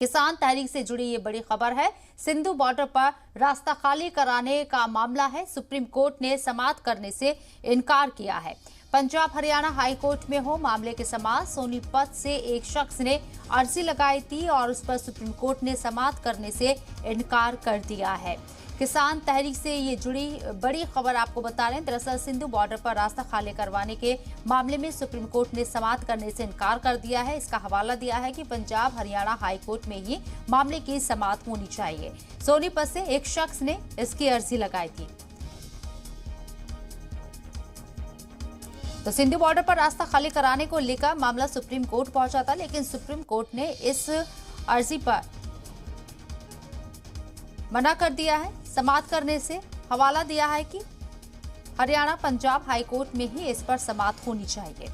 किसान तहरीक से जुड़ी ये बड़ी खबर है। सिंधु बॉर्डर पर रास्ता खाली कराने का मामला है। सुप्रीम कोर्ट ने समाप्त करने से इनकार किया है। पंजाब हरियाणा हाई कोर्ट में हो मामले के समाप्त। सोनीपत से एक शख्स ने अर्जी लगाई थी और उस पर सुप्रीम कोर्ट ने समाप्त करने से इनकार कर दिया है। किसान तहरीक से ये जुड़ी बड़ी खबर आपको बता रहे हैं। दरअसल सिंधु बॉर्डर पर रास्ता खाली करवाने के मामले में सुप्रीम कोर्ट ने समाप्त करने से इनकार कर दिया है। इसका हवाला दिया है कि पंजाब हरियाणा हाई कोर्ट में ही मामले की समाप्त होनी चाहिए। सोनीपत से एक शख्स ने इसकी अर्जी लगाई थी। तो सिंधु बॉर्डर पर रास्ता खाली कराने को लेकर मामला सुप्रीम कोर्ट पहुंचा था, लेकिन सुप्रीम कोर्ट ने इस अर्जी पर मना कर दिया है। समाप्त करने से हवाला दिया है कि हरियाणा पंजाब हाई कोर्ट में ही इस पर समाप्त होनी चाहिए।